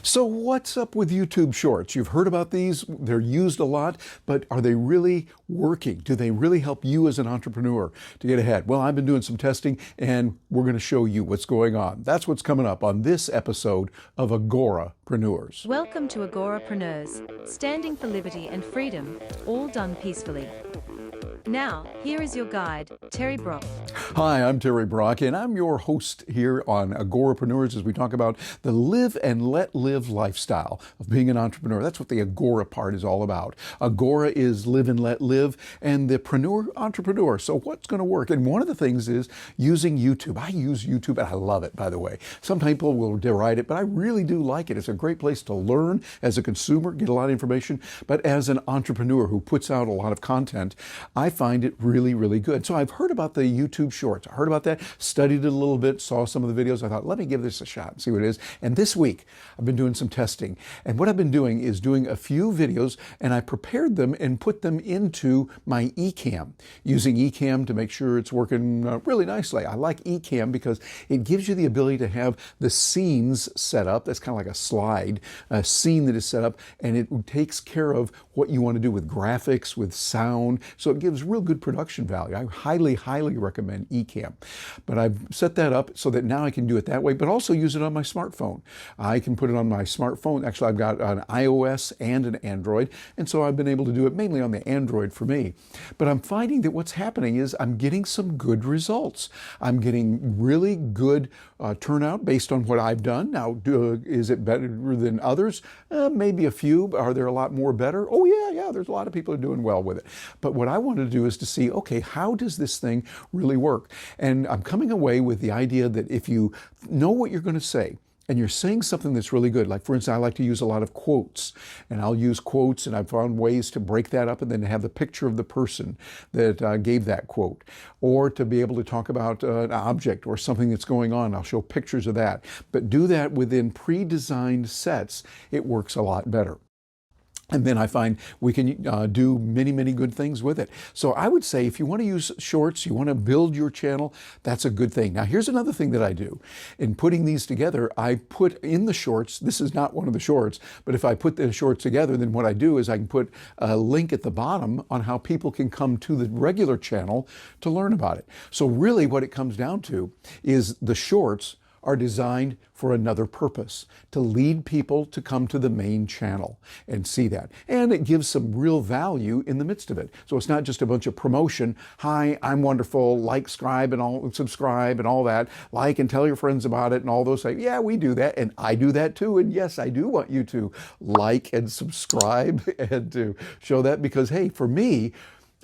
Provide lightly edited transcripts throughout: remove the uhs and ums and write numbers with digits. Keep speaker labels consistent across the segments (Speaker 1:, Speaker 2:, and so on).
Speaker 1: So what's up with YouTube Shorts? You've heard about these, they're used a lot, but are they really working? Do they really help you as an entrepreneur to get ahead? Well, I've been doing some testing and we're going to show you what's going on. That's what's coming up on this episode of Agorapreneurs.
Speaker 2: Welcome to Agorapreneurs, standing for liberty and freedom, all done peacefully. Now, here is your guide, Terry Brock.
Speaker 1: Hi, I'm Terry Brock, and I'm your host here on Agorapreneurs as we talk about the live and let live lifestyle of being an entrepreneur. That's what the Agora part is all about. Agora is live and let live, and the entrepreneur. So what's going to work? And one of the things is using YouTube. I use YouTube, and I love it, by the way. Some people will deride it, but I really do like it. It's a great place to learn as a consumer, get a lot of information, but as an entrepreneur who puts out a lot of content, I find it really, really good. So I've heard about the YouTube Shorts. I heard about that, studied it a little bit, saw some of the videos. I thought, let me give this a shot and see what it is. And this week, I've been doing some testing. And what I've been doing is doing a few videos, and I prepared them and put them into my eCam, using eCam to make sure it's working really nicely. I like eCam because it gives you the ability to have the scenes set up. That's kind of like a slide, a scene that is set up, and it takes care of what you want to do with graphics, with sound. So it gives real good production value. I highly, highly recommend eCam. But I've set that up so that now I can do it that way, but also use it on my smartphone. I can put it on my smartphone. Actually, I've got an iOS and an Android, and so I've been able to do it mainly on the Android for me. But I'm finding that what's happening is I'm getting some good results. I'm getting really good turnout based on what I've done. Now, is it better than others? Maybe a few. Are there a lot more better? Oh, yeah, there's a lot of people who are doing well with it. But what I want to do is to see, okay, how does this thing really work? And I'm coming away with the idea that if you know what you're going to say, and you're saying something that's really good, like for instance, I like to use a lot of quotes, and I'll use quotes, and I've found ways to break that up and then have the picture of the person that gave that quote, or to be able to talk about an object or something that's going on. I'll show pictures of that, but do that within pre-designed sets. It works a lot better. And then I find we can do many, many good things with it. So I would say if you want to use shorts, you want to build your channel, that's a good thing. Now here's another thing that I do. In putting these together, I put in the shorts, this is not one of the shorts, but if I put the shorts together, then what I do is I can put a link at the bottom on how people can come to the regular channel to learn about it. So really what it comes down to is the shorts are designed for another purpose, to lead people to come to the main channel and see that. And it gives some real value in the midst of it. So it's not just a bunch of promotion. Hi, I'm wonderful, subscribe and all that. Like and tell your friends about it and all those things. Yeah, we do that. And I do that too. And yes, I do want you to like and subscribe and to show that because, hey, for me,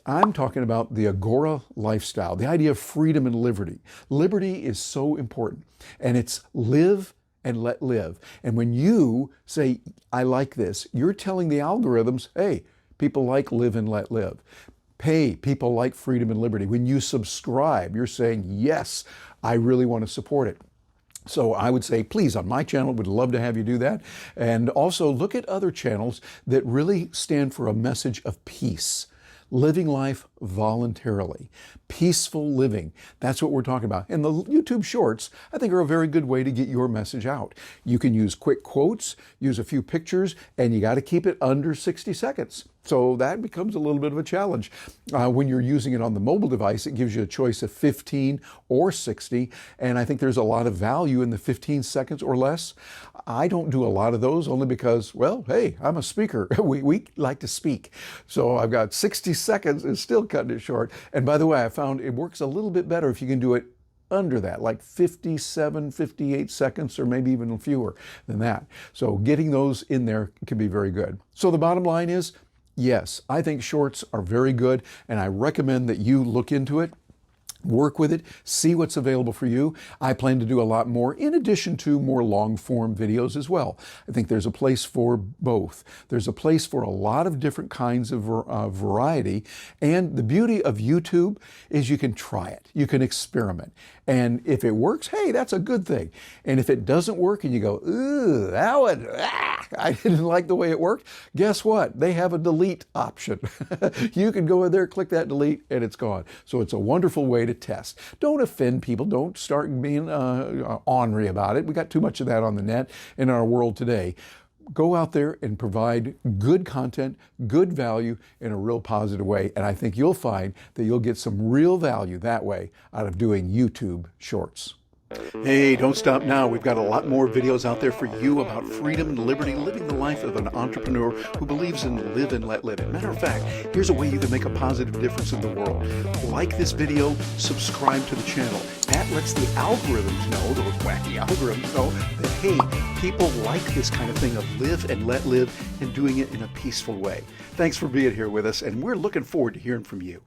Speaker 1: I'm talking about the Agora lifestyle, the idea of freedom and liberty. Liberty is so important, and it's live and let live. And when you say, I like this, you're telling the algorithms, hey, people like live and let live. Hey, people like freedom and liberty. When you subscribe, you're saying, yes, I really want to support it. So I would say, please, on my channel, would love to have you do that. And also look at other channels that really stand for a message of peace. Living life voluntarily, peaceful living. That's what we're talking about. And the YouTube Shorts, I think, are a very good way to get your message out. You can use quick quotes, use a few pictures, and you got to keep it under 60 seconds. So that becomes a little bit of a challenge. When you're using it on the mobile device, it gives you a choice of 15 or 60, and I think there's a lot of value in the 15 seconds or less. I don't do a lot of those only because, well, hey, I'm a speaker. We like to speak. So I've got 60 seconds and still cutting it short. And by the way, I found it works a little bit better if you can do it under that, like 57, 58 seconds, or maybe even fewer than that. So getting those in there can be very good. So the bottom line is, yes, I think shorts are very good, and I recommend that you look into it. Work with it, see what's available for you. I plan to do a lot more in addition to more long-form videos as well. I think there's a place for both. There's a place for a lot of different kinds of variety. And the beauty of YouTube is you can try it. You can experiment. And if it works, hey, that's a good thing. And if it doesn't work and you go, ooh, that one, I didn't like the way it worked. Guess what? They have a delete option. You can go in there, click that delete, and it's gone. So it's a wonderful way to test. Don't offend people. Don't start being ornery about it. We got too much of that on the net in our world today. Go out there and provide good content, good value in a real positive way. And I think you'll find that you'll get some real value that way out of doing YouTube Shorts. Hey, don't stop now. We've got a lot more videos out there for you about freedom and liberty, living the life of an entrepreneur who believes in live and let live. Matter of fact, here's a way you can make a positive difference in the world. Like this video, subscribe to the channel. That lets the algorithms know, those wacky algorithms know, that hey, people like this kind of thing of live and let live and doing it in a peaceful way. Thanks for being here with us, and we're looking forward to hearing from you.